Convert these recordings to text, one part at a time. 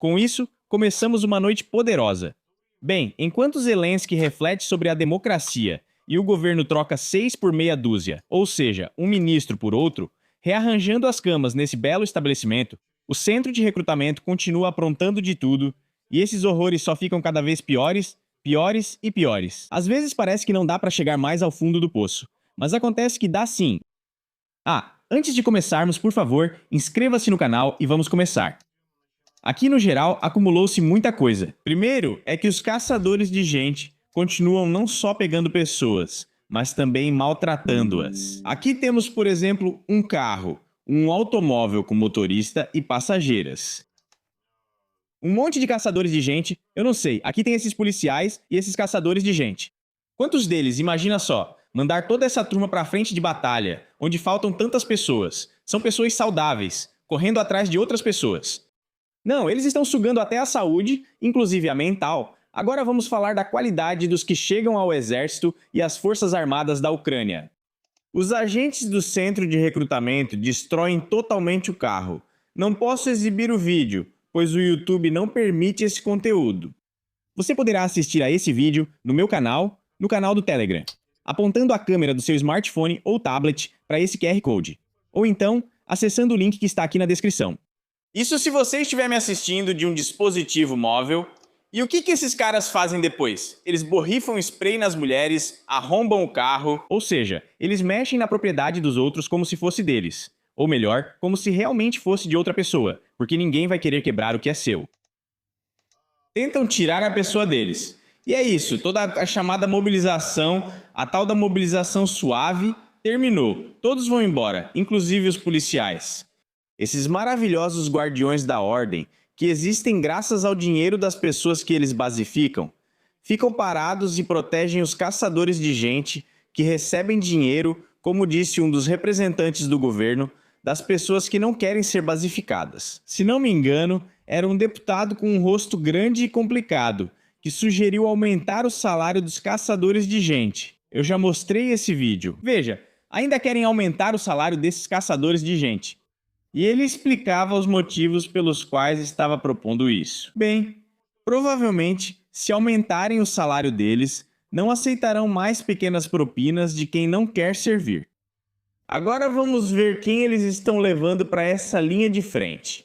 Com isso, começamos uma noite poderosa. Bem, enquanto Zelensky reflete sobre a democracia e o governo troca 6 por meia dúzia, ou seja, um ministro por outro, rearranjando as camas nesse belo estabelecimento, o centro de recrutamento continua aprontando de tudo e esses horrores só ficam cada vez piores, piores e piores. Às vezes parece que não dá para chegar mais ao fundo do poço, mas acontece que dá sim. Antes de começarmos, por favor, inscreva-se no canal e vamos começar. Aqui no geral, acumulou-se muita coisa. Primeiro é que os caçadores de gente continuam não só pegando pessoas, mas também maltratando-as. Aqui temos, por exemplo, um carro, um automóvel com motorista e passageiras. Um monte de caçadores de gente, eu não sei, aqui tem esses policiais e esses caçadores de gente. Quantos deles, imagina só, mandar toda essa turma pra frente de batalha, onde faltam tantas pessoas? São pessoas saudáveis, correndo atrás de outras pessoas. Não, eles estão sugando até a saúde, inclusive a mental. Agora vamos falar da qualidade dos que chegam ao exército e às forças armadas da Ucrânia. Os agentes do centro de recrutamento destroem totalmente o carro. Não posso exibir o vídeo, pois o YouTube não permite esse conteúdo. Você poderá assistir a esse vídeo no meu canal, no canal do Telegram, apontando a câmera do seu smartphone ou tablet para esse QR Code, ou então acessando o link que está aqui na descrição. Isso se você estiver me assistindo de um dispositivo móvel. E o que esses caras fazem depois? Eles borrifam spray nas mulheres, arrombam o carro, ou seja, eles mexem na propriedade dos outros como se fosse deles. Ou melhor, como se realmente fosse de outra pessoa, porque ninguém vai querer quebrar o que é seu. Tentam tirar a pessoa deles. E é isso, toda a chamada mobilização, a tal da mobilização suave, terminou. Todos vão embora, inclusive os policiais. Esses maravilhosos guardiões da ordem, que existem graças ao dinheiro das pessoas que eles basificam, ficam parados e protegem os caçadores de gente que recebem dinheiro, como disse um dos representantes do governo, das pessoas que não querem ser basificadas. Se não me engano, era um deputado com um rosto grande e complicado, que sugeriu aumentar o salário dos caçadores de gente. Eu já mostrei esse vídeo. Veja, ainda querem aumentar o salário desses caçadores de gente. E ele explicava os motivos pelos quais estava propondo isso. Bem, provavelmente, se aumentarem o salário deles, não aceitarão mais pequenas propinas de quem não quer servir. Agora vamos ver quem eles estão levando para essa linha de frente.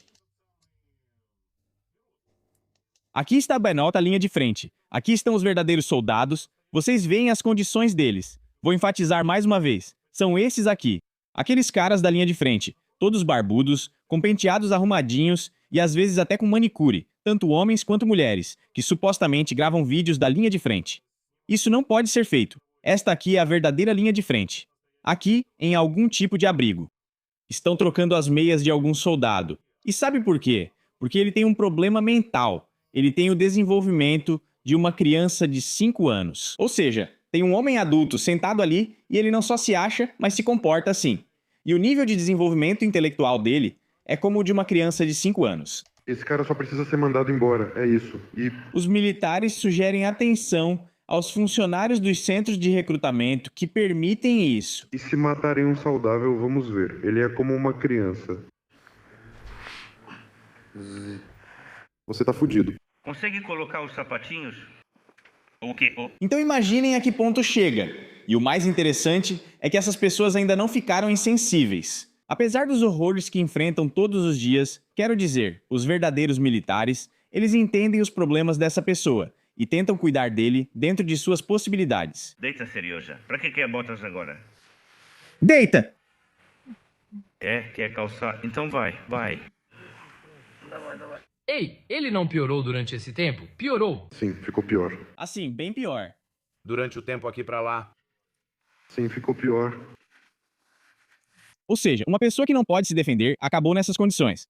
Aqui está bem alta a linha de frente. Aqui estão os verdadeiros soldados. Vocês veem as condições deles. Vou enfatizar mais uma vez. São esses aqui. Aqueles caras da linha de frente. Todos barbudos, com penteados arrumadinhos e às vezes até com manicure, tanto homens quanto mulheres, que supostamente gravam vídeos da linha de frente. Isso não pode ser feito. Esta aqui é a verdadeira linha de frente. Aqui, em algum tipo de abrigo. Estão trocando as meias de algum soldado. E sabe por quê? Porque ele tem um problema mental. Ele tem o desenvolvimento de uma criança de 5 anos. Ou seja, tem um homem adulto sentado ali e ele não só se acha, mas se comporta assim. E o nível de desenvolvimento intelectual dele é como o de uma criança de 5 anos. Esse cara só precisa ser mandado embora, é isso. Os militares sugerem atenção aos funcionários dos centros de recrutamento que permitem isso. E se matarem um saudável, vamos ver. Ele é como uma criança. Você tá fudido. Consegue colocar os sapatinhos? O quê? Então imaginem a que ponto chega. E o mais interessante é que essas pessoas ainda não ficaram insensíveis. Apesar dos horrores que enfrentam todos os dias, quero dizer, os verdadeiros militares, eles entendem os problemas dessa pessoa e tentam cuidar dele dentro de suas possibilidades. Deita, Serioja. Pra que quer botas agora? Deita! Quer calçar? Então vai. Ei, ele não piorou durante esse tempo? Piorou. Sim, ficou pior. Assim, bem pior. Durante o tempo aqui pra lá. Sim, ficou pior. Ou seja, uma pessoa que não pode se defender acabou nessas condições.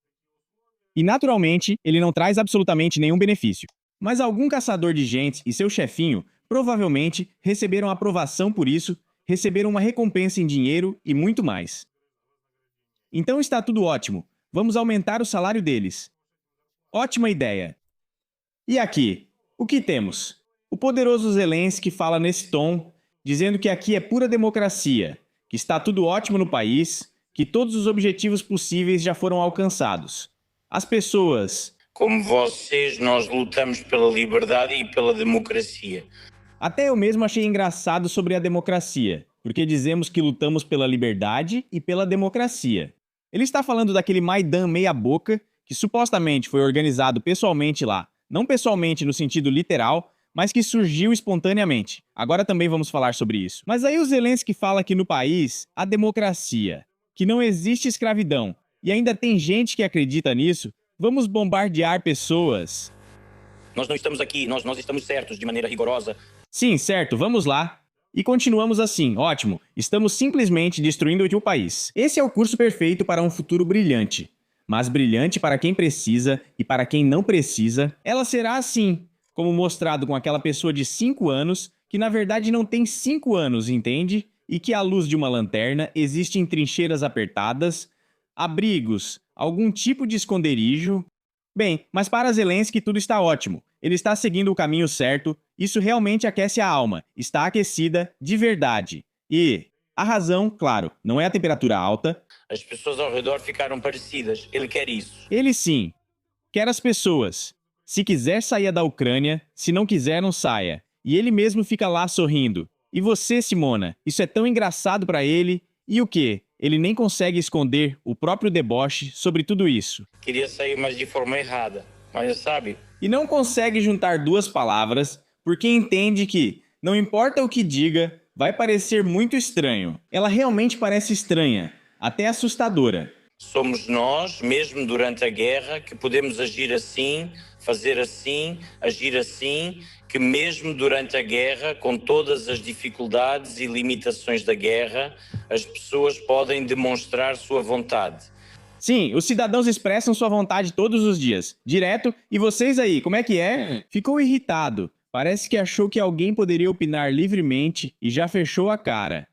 E naturalmente, ele não traz absolutamente nenhum benefício. Mas algum caçador de gente e seu chefinho provavelmente receberam aprovação por isso, receberam uma recompensa em dinheiro e muito mais. Então está tudo ótimo. Vamos aumentar o salário deles. Ótima ideia. E aqui, o que temos? O poderoso Zelensky fala nesse tom, dizendo que aqui é pura democracia, que está tudo ótimo no país, que todos os objetivos possíveis já foram alcançados. As pessoas Como vocês, nós lutamos pela liberdade e pela democracia. Até eu mesmo achei engraçado sobre a democracia, porque dizemos que lutamos pela liberdade e pela democracia. Ele está falando daquele Maidan meia-boca, que supostamente foi organizado pessoalmente lá. Não pessoalmente no sentido literal, mas que surgiu espontaneamente. Agora também vamos falar sobre isso. Mas aí o Zelensky fala que no país há democracia, que não existe escravidão, e ainda tem gente que acredita nisso. Vamos bombardear pessoas. Nós não estamos aqui, nós estamos certos de maneira rigorosa. Sim, certo, vamos lá. E continuamos assim, ótimo. Estamos simplesmente destruindo o país. Esse é o curso perfeito para um futuro brilhante. Mas brilhante para quem precisa e para quem não precisa, ela será assim, como mostrado com aquela pessoa de 5 anos, que na verdade não tem 5 anos, entende? E que à luz de uma lanterna existem trincheiras apertadas, abrigos, algum tipo de esconderijo. Bem, mas para Zelensky tudo está ótimo. Ele está seguindo o caminho certo, isso realmente aquece a alma, está aquecida de verdade. E a razão, claro, não é a temperatura alta. As pessoas ao redor ficaram parecidas. Ele quer isso. Ele sim, quer as pessoas. Se quiser, saia da Ucrânia, se não quiser, não saia. E ele mesmo fica lá sorrindo. E você, Simona, isso é tão engraçado para ele. E o quê? Ele nem consegue esconder o próprio deboche sobre tudo isso. Queria sair, mas de forma errada. Mas sabe, E não consegue juntar duas palavras porque entende que, não importa o que diga, vai parecer muito estranho. Ela realmente parece estranha, até assustadora. somos nós, mesmo durante a guerra, que podemos agir assim, fazer assim, agir assim, que mesmo durante a guerra, com todas as dificuldades e limitações da guerra, as pessoas podem demonstrar sua vontade. Sim, os cidadãos expressam sua vontade todos os dias, direto. E vocês aí, como é que é? Ficou irritado. Parece que achou que alguém poderia opinar livremente e já fechou a cara.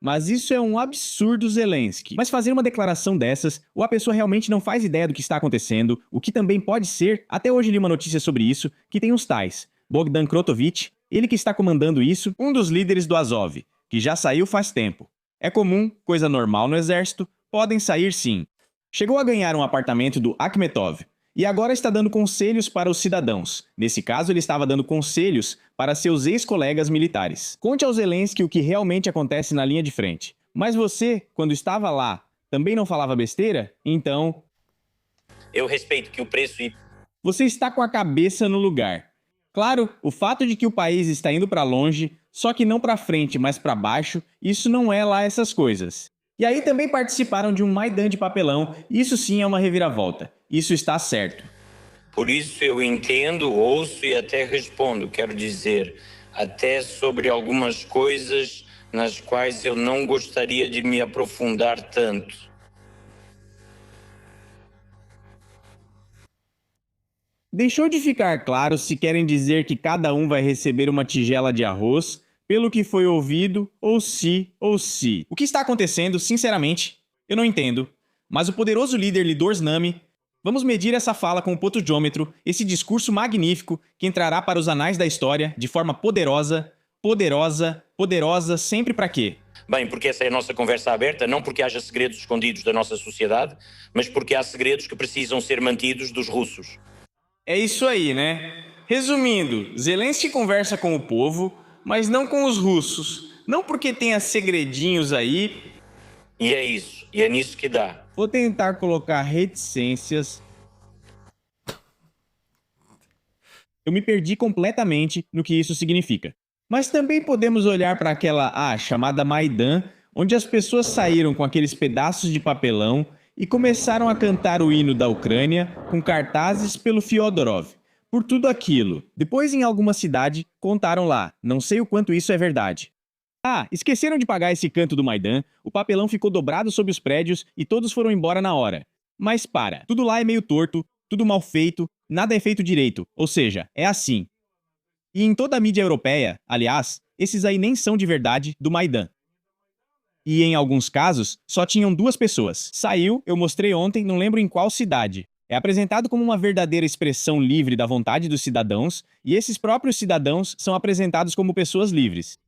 Mas isso é um absurdo, Zelensky. Mas fazer uma declaração dessas, ou a pessoa realmente não faz ideia do que está acontecendo, o que também pode ser, até hoje li uma notícia sobre isso, que tem uns tais. Bogdan Krotovich, ele que está comandando isso, um dos líderes do Azov, que já saiu faz tempo. É comum, coisa normal no exército, podem sair sim. Chegou a ganhar um apartamento do Akhmetov e agora está dando conselhos para os cidadãos. Nesse caso, ele estava dando conselhos para seus ex-colegas militares. Conte ao Zelensky o que realmente acontece na linha de frente. Mas você, quando estava lá, também não falava besteira? Então, Eu respeito que o preço e você está com a cabeça no lugar. Claro, o fato de que o país está indo para longe, só que não para frente, mas para baixo, isso não é lá essas coisas. E aí também participaram de um Maidan de papelão, isso sim é uma reviravolta. Isso está certo. por isso eu entendo, ouço e até respondo, quero dizer, até sobre algumas coisas nas quais eu não gostaria de me aprofundar tanto. Deixou de ficar claro se querem dizer que cada um vai receber uma tigela de arroz, pelo que foi ouvido, ou se. O que está acontecendo, sinceramente, eu não entendo. Mas o poderoso líder Lidor Znami, vamos medir essa fala com o potodiômetro, esse discurso magnífico que entrará para os anais da história de forma poderosa, sempre para quê? Bem, porque essa é a nossa conversa aberta, não porque haja segredos escondidos da nossa sociedade, mas porque há segredos que precisam ser mantidos dos russos. É isso aí, né? Resumindo, Zelensky conversa com o povo, mas não com os russos. Não porque tenha segredinhos aí. E é isso, e é nisso que dá. Vou tentar colocar reticências. Eu me perdi completamente no que isso significa. Mas também podemos olhar para aquela chamada Maidan, onde as pessoas saíram com aqueles pedaços de papelão e começaram a cantar o hino da Ucrânia com cartazes pelo Fyodorov. Por tudo aquilo. Depois, em alguma cidade, contaram lá. Não sei o quanto isso é verdade. Esqueceram de pagar esse canto do Maidan, o papelão ficou dobrado sob os prédios e todos foram embora na hora. Mas para, tudo lá é meio torto, tudo mal feito, nada é feito direito, ou seja, é assim. E em toda a mídia europeia, aliás, esses aí nem são de verdade do Maidan. E em alguns casos, só tinham 2 pessoas. Saiu, eu mostrei ontem, não lembro em qual cidade. É apresentado como uma verdadeira expressão livre da vontade dos cidadãos, e esses próprios cidadãos são apresentados como pessoas livres.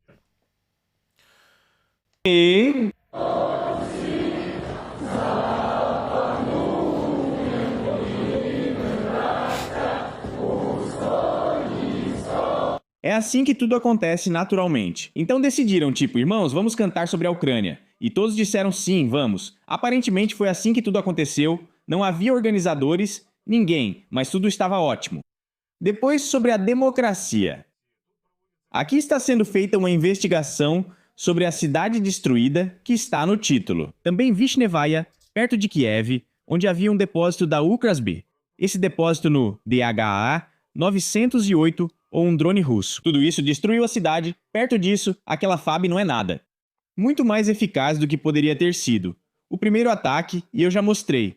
E... É assim que tudo acontece naturalmente. Então decidiram, tipo, irmãos, vamos cantar sobre a Ucrânia. E todos disseram sim, vamos. Aparentemente foi assim que tudo aconteceu, não havia organizadores, ninguém, mas tudo estava ótimo. Depois sobre a democracia. Aqui está sendo feita uma investigação sobre a cidade destruída que está no título. Também Vishnevaya, perto de Kiev, onde havia um depósito da Ukrasby. Esse depósito no DHA 908 ou um drone russo. Tudo isso destruiu a cidade. Perto disso, aquela FAB não é nada. Muito mais eficaz do que poderia ter sido. O primeiro ataque, e eu já mostrei.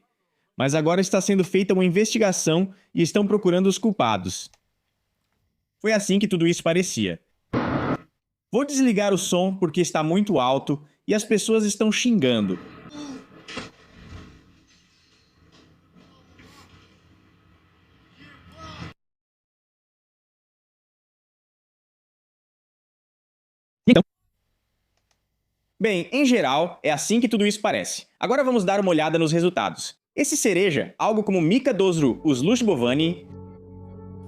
Mas agora está sendo feita uma investigação e estão procurando os culpados. Foi assim que tudo isso parecia. Vou desligar o som porque está muito alto e as pessoas estão xingando. Então. Bem, em geral, é assim que tudo isso parece. Agora vamos dar uma olhada nos resultados. Esse cereja, algo como Mika Dozru Uslushbovani,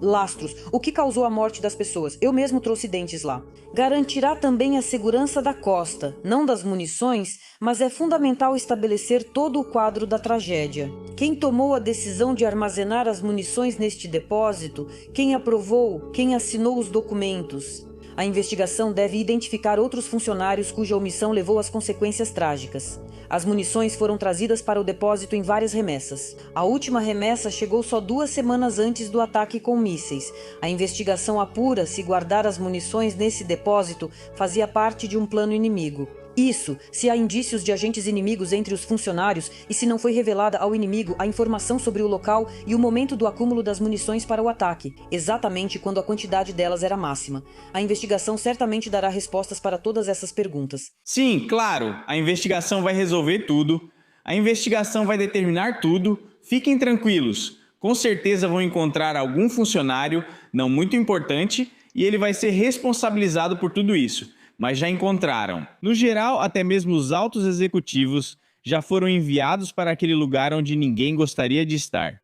Lastros, o que causou a morte das pessoas? Eu mesmo trouxe dentes lá. Garantirá também a segurança da costa, não das munições, mas é fundamental estabelecer todo o quadro da tragédia. Quem tomou a decisão de armazenar as munições neste depósito? Quem aprovou? Quem assinou os documentos? A investigação deve identificar outros funcionários cuja omissão levou às consequências trágicas. As munições foram trazidas para o depósito em várias remessas. A última remessa chegou só 2 semanas antes do ataque com mísseis. A investigação apura se guardar as munições nesse depósito fazia parte de um plano inimigo. Isso, se há indícios de agentes inimigos entre os funcionários e se não foi revelada ao inimigo a informação sobre o local e o momento do acúmulo das munições para o ataque, exatamente quando a quantidade delas era máxima. A investigação certamente dará respostas para todas essas perguntas. Sim, claro, a investigação vai resolver tudo. A investigação vai determinar tudo. Fiquem tranquilos. Com certeza vão encontrar algum funcionário não muito importante e ele vai ser responsabilizado por tudo isso. Mas já encontraram. No geral, até mesmo os altos executivos já foram enviados para aquele lugar onde ninguém gostaria de estar.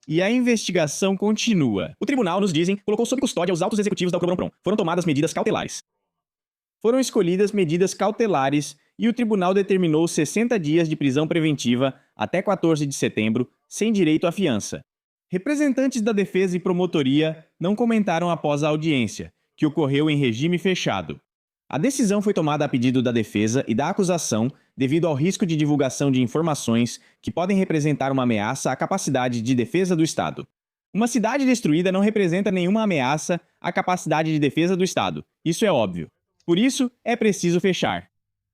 E a investigação continua. O tribunal, nos dizem, colocou sob custódia os altos executivos da Ukroboronprom. Foram tomadas medidas cautelares. Foram escolhidas medidas cautelares e o tribunal determinou 60 dias de prisão preventiva até 14 de setembro, sem direito à fiança. Representantes da defesa e promotoria não comentaram após a audiência, que ocorreu em regime fechado. A decisão foi tomada a pedido da defesa e da acusação devido ao risco de divulgação de informações que podem representar uma ameaça à capacidade de defesa do Estado. Uma cidade destruída não representa nenhuma ameaça à capacidade de defesa do Estado. Isso é óbvio. Por isso, é preciso fechar.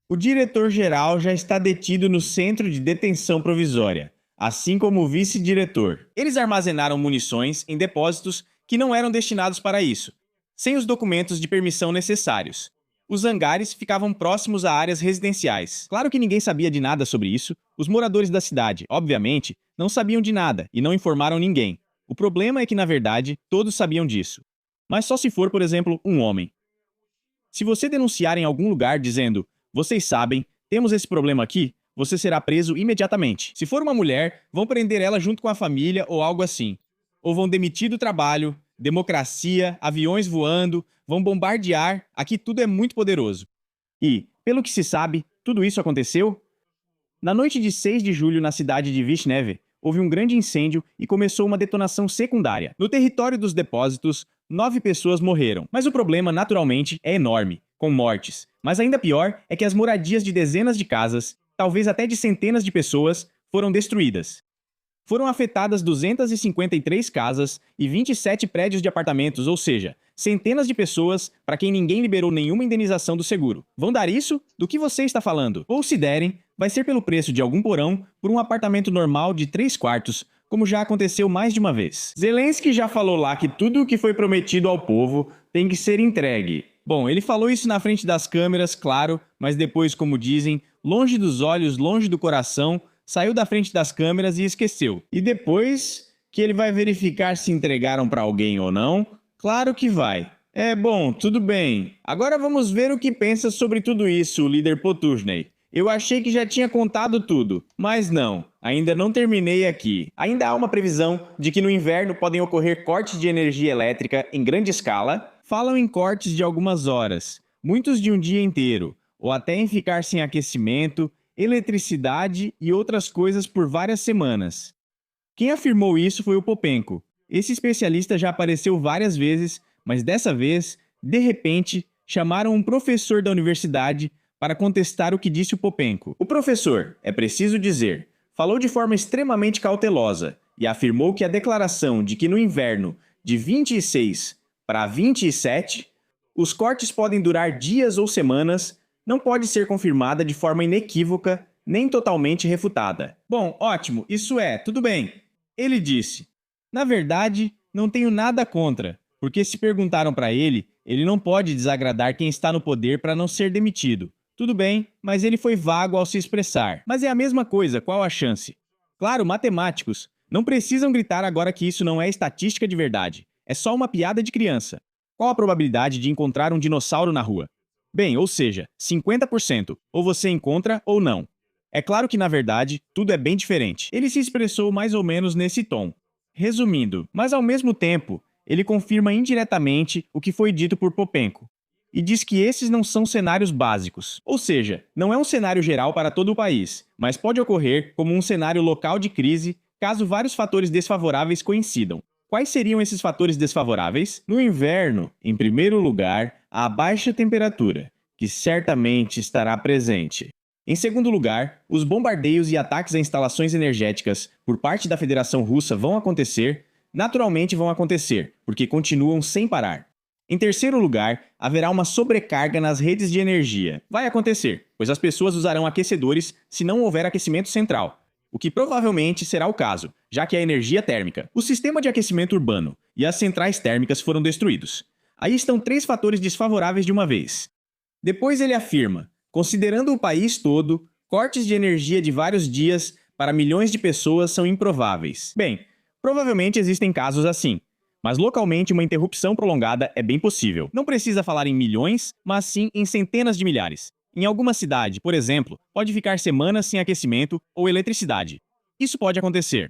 O diretor-geral já está detido no centro de detenção provisória, assim como o vice-diretor. Eles armazenaram munições em depósitos que não eram destinados para isso, sem os documentos de permissão necessários. Os hangares ficavam próximos a áreas residenciais. Claro que ninguém sabia de nada sobre isso. Os moradores da cidade, obviamente, não sabiam de nada e não informaram ninguém. O problema é que, na verdade, todos sabiam disso. Mas só se for, por exemplo, um homem. Se você denunciar em algum lugar dizendo, vocês sabem, temos esse problema aqui, você será preso imediatamente. Se for uma mulher, vão prender ela junto com a família ou algo assim. Ou vão demitir do trabalho, democracia, aviões voando, vão bombardear, aqui tudo é muito poderoso. E, pelo que se sabe, tudo isso aconteceu? Na noite de 6 de julho, na cidade de Vishneve, houve um grande incêndio e começou uma detonação secundária. No território dos depósitos, 9 pessoas morreram. Mas o problema, naturalmente, é enorme, com mortes. Mas ainda pior é que as moradias de dezenas de casas, talvez até de centenas de pessoas, foram destruídas. Foram afetadas 253 casas e 27 prédios de apartamentos, ou seja, centenas de pessoas para quem ninguém liberou nenhuma indenização do seguro. Vão dar isso? Do que você está falando? Ou se derem, vai ser pelo preço de algum porão por um apartamento normal de 3 quartos, como já aconteceu mais de uma vez. Zelensky já falou lá que tudo o que foi prometido ao povo tem que ser entregue. Bom, ele falou isso na frente das câmeras, claro, mas depois, como dizem, longe dos olhos, longe do coração, saiu da frente das câmeras e esqueceu. E depois que ele vai verificar se entregaram para alguém ou não, claro que vai. Bom, tudo bem. Agora vamos ver o que pensa sobre tudo isso, o líder Potuzhney. Eu achei que já tinha contado tudo, mas não, ainda não terminei aqui. Ainda há uma previsão de que no inverno podem ocorrer cortes de energia elétrica em grande escala, Falam em cortes de algumas horas, muitos de um dia inteiro, ou até em ficar sem aquecimento, eletricidade e outras coisas por várias semanas. Quem afirmou isso foi o Popenko. Esse especialista já apareceu várias vezes, mas dessa vez, de repente, chamaram um professor da universidade para contestar o que disse o Popenko. O professor, é preciso dizer, falou de forma extremamente cautelosa e afirmou que a declaração de que no inverno, de 26 para 27, os cortes podem durar dias ou semanas, não pode ser confirmada de forma inequívoca nem totalmente refutada. Bom, ótimo, isso é, tudo bem. Ele disse, na verdade, não tenho nada contra, porque se perguntaram para ele, ele não pode desagradar quem está no poder para não ser demitido. Tudo bem, mas ele foi vago ao se expressar. Mas é a mesma coisa, qual a chance? Claro, matemáticos, não precisam gritar agora que isso não é estatística de verdade. É só uma piada de criança. Qual a probabilidade de encontrar um dinossauro na rua? Bem, ou seja, 50%. Ou você encontra ou não. É claro que, na verdade, tudo é bem diferente. Ele se expressou mais ou menos nesse tom. Resumindo, mas ao mesmo tempo, ele confirma indiretamente o que foi dito por Popenko. E diz que esses não são cenários básicos. Ou seja, não é um cenário geral para todo o país, mas pode ocorrer como um cenário local de crise caso vários fatores desfavoráveis coincidam. Quais seriam esses fatores desfavoráveis? No inverno, em primeiro lugar, a baixa temperatura, que certamente estará presente. Em segundo lugar, os bombardeios e ataques a instalações energéticas por parte da Federação Russa vão acontecer, naturalmente vão acontecer, porque continuam sem parar. Em terceiro lugar, haverá uma sobrecarga nas redes de energia. Vai acontecer, pois as pessoas usarão aquecedores se não houver aquecimento central. O que provavelmente será o caso, já que a energia térmica, o sistema de aquecimento urbano e as centrais térmicas foram destruídos. Aí estão 3 fatores desfavoráveis de uma vez. Depois ele afirma, considerando o país todo, cortes de energia de vários dias para milhões de pessoas são improváveis. Bem, provavelmente existem casos assim, mas localmente uma interrupção prolongada é bem possível. Não precisa falar em milhões, mas sim em centenas de milhares. Em alguma cidade, por exemplo, pode ficar semanas sem aquecimento ou eletricidade. Isso pode acontecer.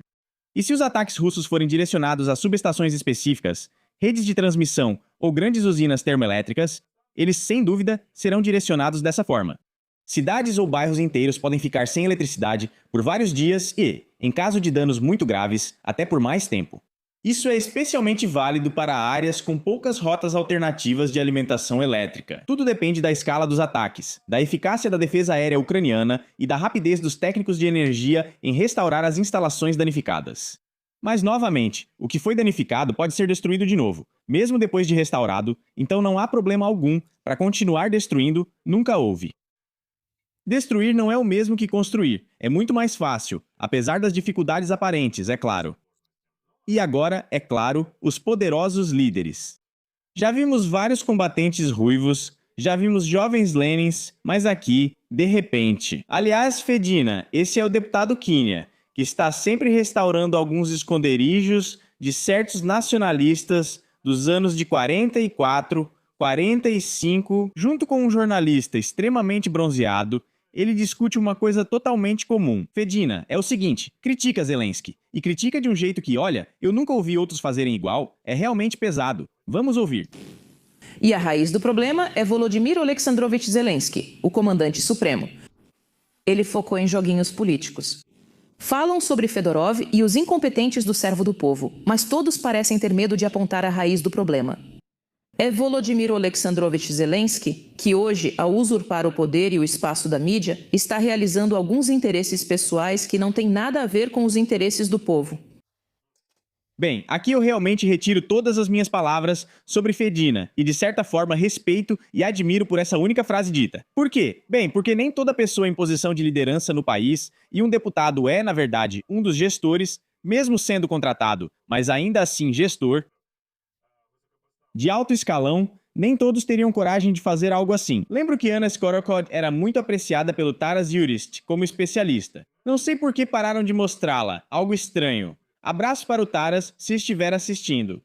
E se os ataques russos forem direcionados a subestações específicas, redes de transmissão ou grandes usinas termoelétricas, eles, sem dúvida, serão direcionados dessa forma. Cidades ou bairros inteiros podem ficar sem eletricidade por vários dias e, em caso de danos muito graves, até por mais tempo. Isso é especialmente válido para áreas com poucas rotas alternativas de alimentação elétrica. Tudo depende da escala dos ataques, da eficácia da defesa aérea ucraniana e da rapidez dos técnicos de energia em restaurar as instalações danificadas. Mas, novamente, o que foi danificado pode ser destruído de novo, mesmo depois de restaurado, então não há problema algum para continuar destruindo, nunca houve. Destruir não é o mesmo que construir, é muito mais fácil, apesar das dificuldades aparentes, é claro. E agora, é claro, os poderosos líderes. Já vimos vários combatentes ruivos, já vimos jovens Lenins, mas aqui, de repente. Aliás, Fedina, esse é o deputado Kinia, que está sempre restaurando alguns esconderijos de certos nacionalistas dos anos de 44, 45, junto com um jornalista extremamente bronzeado. Ele discute uma coisa totalmente comum. Fedina, é o seguinte, critica Zelensky. E critica de um jeito que, olha, eu nunca ouvi outros fazerem igual, é realmente pesado. Vamos ouvir. E a raiz do problema é Volodymyr Alexandrovich Zelensky, o comandante supremo. Ele focou em joguinhos políticos. Falam sobre Fedorov e os incompetentes do servo do povo, mas todos parecem ter medo de apontar a raiz do problema. É Volodymyr Alexandrovich Zelensky que hoje, ao usurpar o poder e o espaço da mídia, está realizando alguns interesses pessoais que não têm nada a ver com os interesses do povo. Bem, aqui eu realmente retiro todas as minhas palavras sobre Fedina e, de certa forma, respeito e admiro por essa única frase dita. Por quê? Bem, porque nem toda pessoa em posição de liderança no país, e um deputado é, na verdade, um dos gestores, mesmo sendo contratado, mas ainda assim gestor, de alto escalão, nem todos teriam coragem de fazer algo assim. Lembro que Anna Skorokhod era muito apreciada pelo Taras Yurist como especialista. Não sei por que pararam de mostrá-la, algo estranho. Abraço para o Taras se estiver assistindo.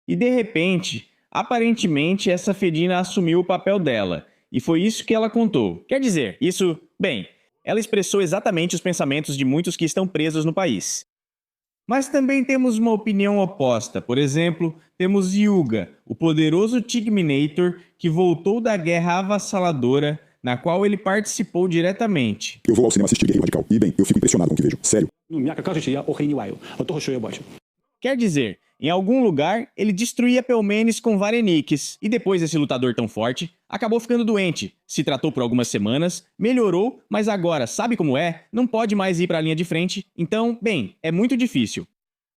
E de repente, aparentemente essa Fedina assumiu o papel dela, e foi isso que ela contou. Quer dizer, isso, bem, ela expressou exatamente os pensamentos de muitos que estão presos no país. Mas também temos uma opinião oposta. Por exemplo, temos Yuga, o poderoso Tigminator, que voltou da guerra avassaladora, na qual ele participou diretamente. Eu vou ao cinema assistir Guerreiro Radical. E bem, eu fico impressionado com o que vejo. Sério. Quer dizer, em algum lugar, ele destruía Pelmenes com Vareniques, e depois desse lutador tão forte, acabou ficando doente, se tratou por algumas semanas, melhorou, mas agora, sabe como é? Não pode mais ir para a linha de frente, então, bem, é muito difícil.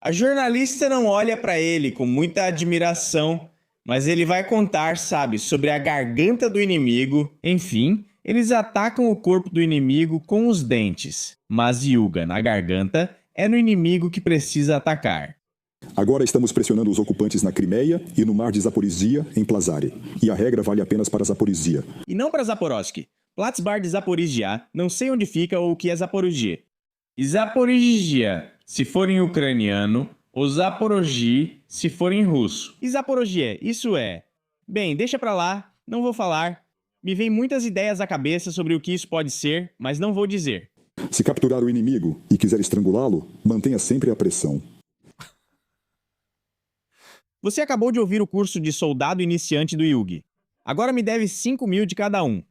A jornalista não olha para ele com muita admiração, mas ele vai contar, sabe, sobre a garganta do inimigo. Enfim, eles atacam o corpo do inimigo com os dentes, mas Yuga, na garganta, é no inimigo que precisa atacar. Agora estamos pressionando os ocupantes na Crimeia e no mar de Zaporizhia, em Plazare. E a regra vale apenas para Zaporizhia. E não para Zaporozhye. Platzbar de Zaporizhia, não sei onde fica ou o que é Zaporozhye. E Zaporizhia, se for em ucraniano, ou Zaporozhye, se for em russo. E Zaporozhye, isso é... Bem, deixa pra lá, não vou falar. Me vem muitas ideias à cabeça sobre o que isso pode ser, mas não vou dizer. Se capturar o inimigo e quiser estrangulá-lo, mantenha sempre a pressão. Você acabou de ouvir o curso de soldado iniciante do Yugi. Agora me deve 5.000 de cada um.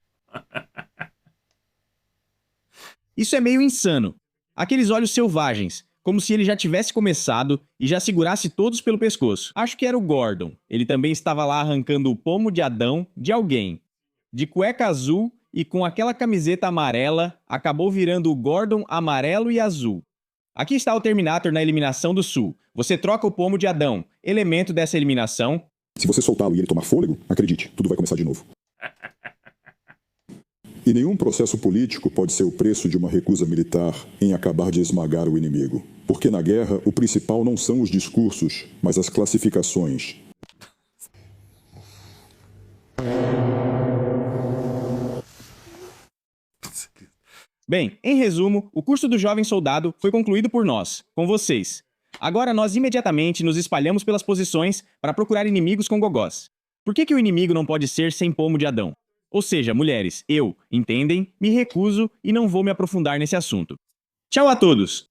Isso é meio insano. Aqueles olhos selvagens, como se ele já tivesse começado e já segurasse todos pelo pescoço. Acho que era o Gordon. Ele também estava lá arrancando o pomo de Adão de alguém. De cueca azul e com aquela camiseta amarela, acabou virando o Gordon amarelo e azul. Aqui está o Terminator na eliminação do Sul. Você troca o pomo de Adão, elemento dessa eliminação. Se você soltá-lo e ele tomar fôlego, acredite, tudo vai começar de novo. E nenhum processo político pode ser o preço de uma recusa militar em acabar de esmagar o inimigo. Porque na guerra, o principal não são os discursos, mas as classificações. Bem, em resumo, o curso do Jovem Soldado foi concluído por nós, com vocês. Agora nós imediatamente nos espalhamos pelas posições para procurar inimigos com gogós. Por que o inimigo não pode ser sem pomo de Adão? Ou seja, mulheres, eu, entendem, me recuso e não vou me aprofundar nesse assunto. Tchau a todos!